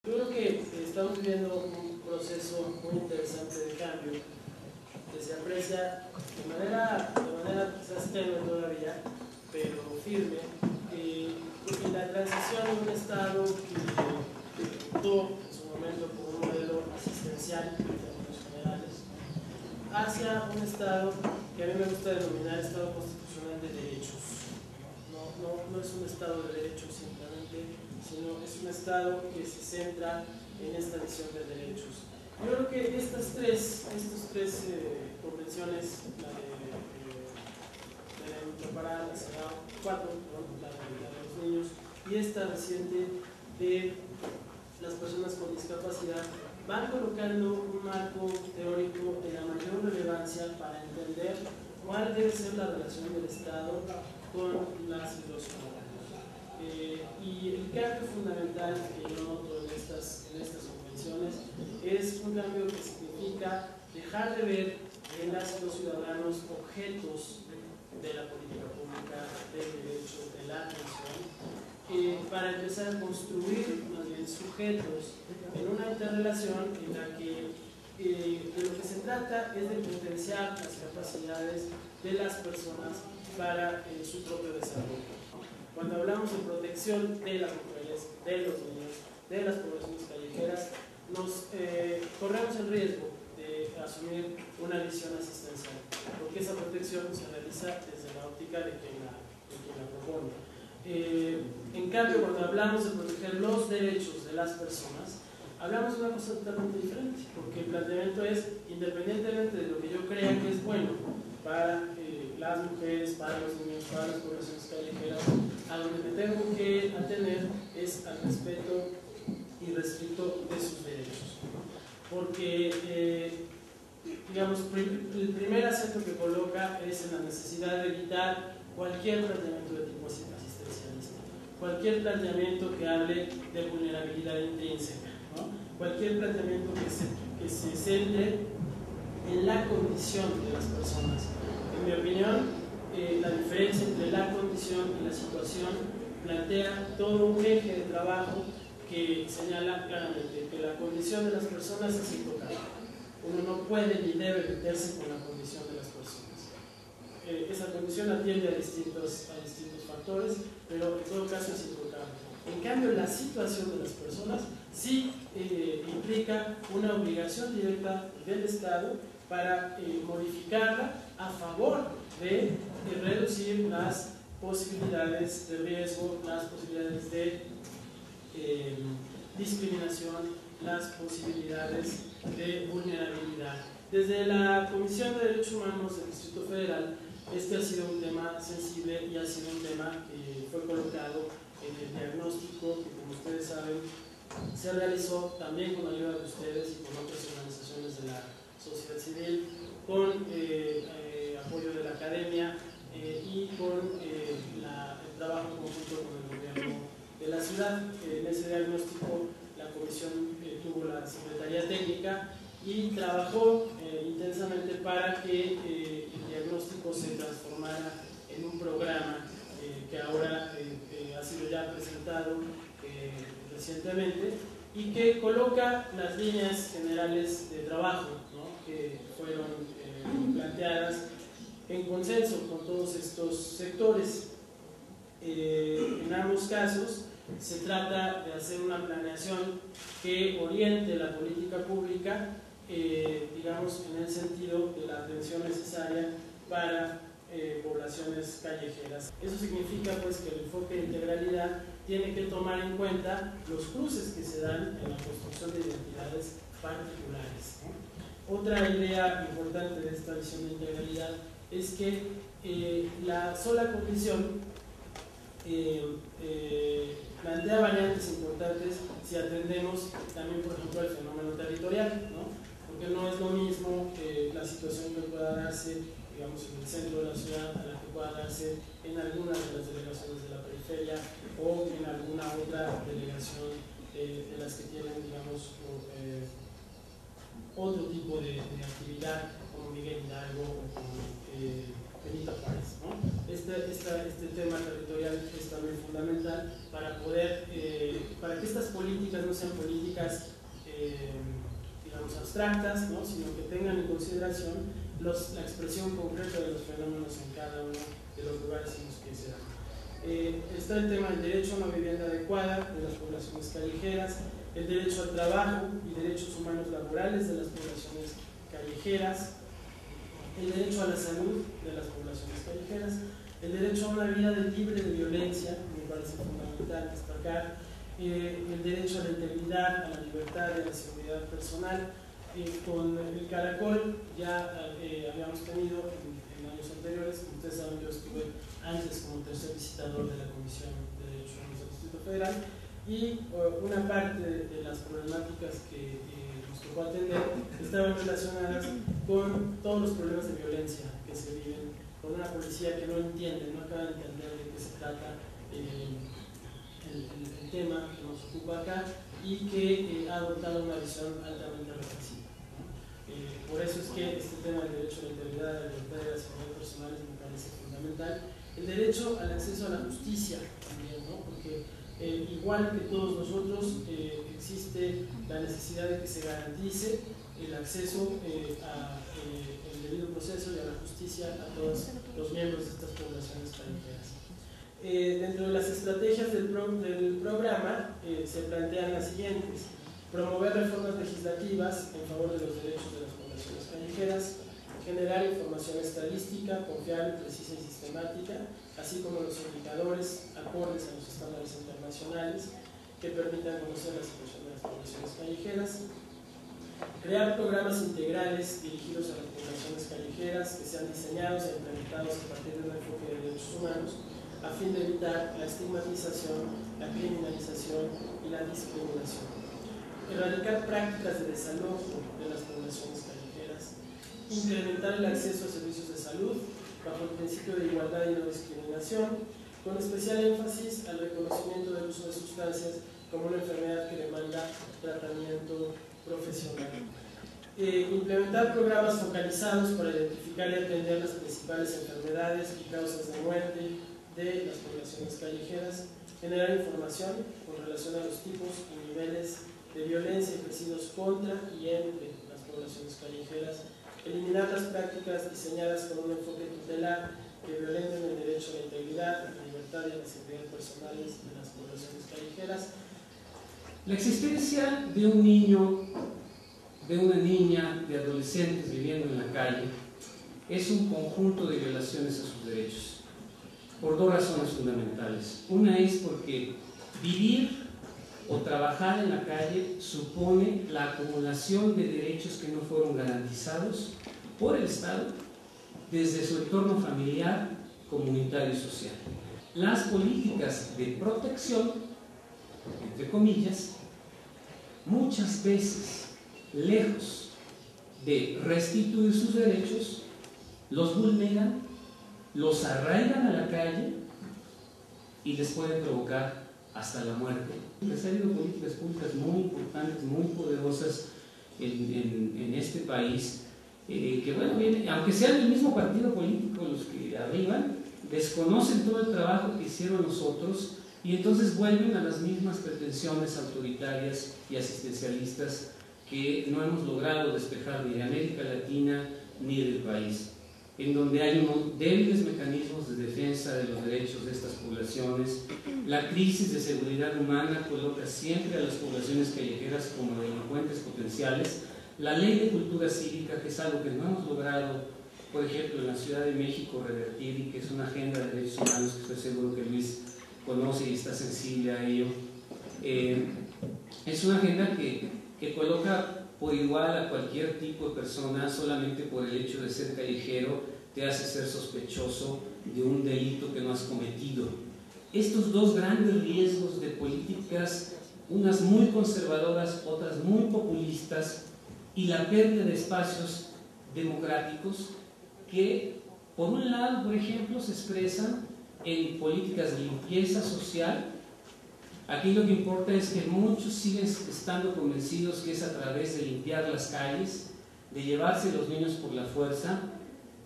Yo creo que estamos viviendo un proceso muy interesante de cambio que se aprecia de manera quizás tenue todavía, pero firme, en la transición de un Estado que optó en su momento por un modelo asistencial en términos generales hacia un Estado que a mí me gusta denominar Estado constitucional de derechos. No es un Estado de derechos simplemente, sino es un Estado que se centra en esta visión de derechos. Yo creo que estas tres convenciones, la de la Intrapará, la CEDAW 4, la de los niños, y esta reciente de las personas con discapacidad, van colocando un marco teórico de la mayor relevancia para entender cuál debe ser la relación del Estado con las y los ciudadanos. Y el cambio fundamental que yo noto en estas convenciones es un cambio que significa dejar de ver en las y los ciudadanos objetos de la política pública, del derecho, de la atención, para empezar a construir más bien sujetos en una interrelación en la que de lo que se trata es de potenciar las capacidades de las personas para su propio desarrollo. Cuando hablamos de protección de las mujeres, de los niños, de las poblaciones callejeras, nos corremos el riesgo de asumir una visión asistencial, porque esa protección se realiza desde la óptica de quien la propone. En cambio, cuando hablamos de proteger los derechos de las personas, hablamos de una cosa totalmente diferente, porque el planteamiento es, independientemente de lo que yo crea que es bueno para las mujeres, para los niños, para las poblaciones callejeras, a donde me tengo que atener es al respeto y respeto de sus derechos. Porque, digamos, el primer acento que coloca es en la necesidad de evitar cualquier planteamiento de tipo asistencialista, cualquier planteamiento que hable de vulnerabilidad intrínseca, ¿no? Cualquier planteamiento que se centre en la condición de las personas. En mi opinión, la diferencia entre la condición y la situación plantea todo un eje de trabajo que señala claramente que la condición de las personas es intocable. Uno no puede ni debe meterse con la condición de las personas. Esa condición atiende a distintos factores, pero en todo caso es intocable. En cambio, la situación de las personas sí implica una obligación directa del Estado para modificarla a favor de reducir las posibilidades de riesgo, las posibilidades de discriminación, las posibilidades de vulnerabilidad. Desde la Comisión de Derechos Humanos del Distrito Federal, este ha sido un tema sensible y ha sido un tema que fue colocado en el diagnóstico que, como ustedes saben, se realizó también con la ayuda de ustedes y con otras organizaciones de la sociedad civil, con apoyo de la academia y con el trabajo conjunto con el gobierno de la ciudad. En ese diagnóstico la comisión tuvo la Secretaría Técnica y trabajó intensamente para que el diagnóstico se transformara en un programa que ahora ha sido ya presentado recientemente y que coloca las líneas generales de trabajo, ¿no?, que fueron planteadas en consenso con todos estos sectores. En ambos casos se trata de hacer una planeación que oriente la política pública, digamos, en el sentido de la atención necesaria para poblaciones callejeras. Eso significa pues que el enfoque de integralidad tiene que tomar en cuenta los cruces que se dan en la construcción de identidades particulares, ¿no? Otra idea importante de esta visión de integralidad es que la sola condición plantea variantes importantes si atendemos también, por ejemplo, al fenómeno territorial, ¿no? Porque no es lo mismo la situación que pueda darse, digamos, en el centro de la ciudad a la que pueda darse en algunas de las delegaciones de la periferia o en alguna otra delegación de las que tienen, digamos, otro tipo de actividad, como Miguel Hidalgo o como Benito Juárez, ¿no? Este tema territorial es también fundamental para poder, para que estas políticas no sean políticas, digamos, abstractas, ¿no? Sino que tengan en consideración la expresión concreta de los fenómenos en cada uno de los lugares en los que se dan. Está el tema del derecho a una vivienda adecuada de las poblaciones callejeras, el derecho al trabajo y derechos humanos laborales de las poblaciones callejeras, el derecho a la salud de las poblaciones callejeras, el derecho a una vida libre de violencia, me parece fundamental destacar, el derecho a la integridad, a la libertad y a la seguridad personal. Con el Caracol ya habíamos tenido en años anteriores, como ustedes saben, yo estuve antes como tercer visitador de la Comisión de Derechos Humanos del Distrito Federal, y una parte de las problemáticas que nos tocó atender estaban relacionadas con todos los problemas de violencia que se viven, con una policía que no entiende, no acaba de entender de qué se trata el tema que nos ocupa acá, y que ha adoptado una visión altamente represiva. Por eso es que este tema del derecho a la integridad, a la libertad y a la seguridad personal me parece fundamental. El derecho al acceso a la justicia también, ¿no? Porque igual que todos nosotros, existe la necesidad de que se garantice el acceso al debido proceso y a la justicia a todos los miembros de estas poblaciones callejeras. Dentro de las estrategias del programa se plantean las siguientes: promover reformas legislativas en favor de los derechos de las poblaciones callejeras, generar información estadística, confiable, precisa y sistemática, así como los indicadores acordes a los estándares internacionales que permitan conocer la situación de las poblaciones callejeras, crear programas integrales dirigidos a las poblaciones callejeras que sean diseñados e implementados a partir de un enfoque de derechos humanos a fin de evitar la estigmatización, la criminalización y la discriminación. Erradicar prácticas de desalojo de las poblaciones callejeras, incrementar el acceso a servicios de salud bajo el principio de igualdad y no discriminación, con especial énfasis al reconocimiento del uso de sustancias como una enfermedad que demanda tratamiento profesional. Implementar programas focalizados para identificar y atender las principales enfermedades y causas de muerte de las poblaciones callejeras, generar información con relación a los tipos y niveles de violencia ejercidos contra y entre las poblaciones callejeras, eliminar las prácticas diseñadas con un enfoque tutelar que violenten el derecho a la integridad, a la libertad y a la seguridad personales de las poblaciones callejeras. La existencia de un niño, de una niña, de adolescentes viviendo en la calle es un conjunto de violaciones a sus derechos, por dos razones fundamentales. Una es porque vivir o trabajar en la calle supone la acumulación de derechos que no fueron garantizados por el Estado desde su entorno familiar, comunitario y social. Las políticas de protección, entre comillas, muchas veces, lejos de restituir sus derechos, los vulneran, los arraigan a la calle y les pueden provocar hasta la muerte. Ha habido políticas públicas muy importantes, muy poderosas en este país, que bueno, aunque sean del mismo partido político los que arriban, desconocen todo el trabajo que hicieron los otros y entonces vuelven a las mismas pretensiones autoritarias y asistencialistas que no hemos logrado despejar ni de América Latina ni del país, en donde hay unos débiles mecanismos de defensa de los derechos de estas poblaciones. La crisis de seguridad humana coloca siempre a las poblaciones callejeras como delincuentes potenciales. La ley de cultura cívica, que es algo que no hemos logrado, por ejemplo, en la Ciudad de México revertir, y que es una agenda de derechos humanos que estoy seguro que Luis conoce y está sensible a ello. Es una agenda que coloca por igual a cualquier tipo de persona solamente por el hecho de ser callejero, te hace ser sospechoso de un delito que no has cometido. Estos dos grandes riesgos de políticas, unas muy conservadoras, otras muy populistas, y la pérdida de espacios democráticos que, por un lado, por ejemplo, se expresan en políticas de limpieza social. Aquí lo que importa es que muchos siguen estando convencidos que es a través de limpiar las calles, de llevarse los niños por la fuerza,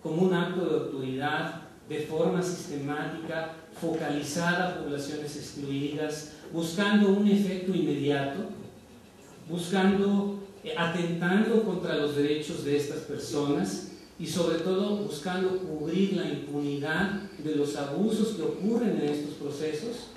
como un acto de autoridad de forma sistemática, focalizada a poblaciones excluidas, buscando un efecto inmediato, atentando contra los derechos de estas personas y sobre todo buscando cubrir la impunidad de los abusos que ocurren en estos procesos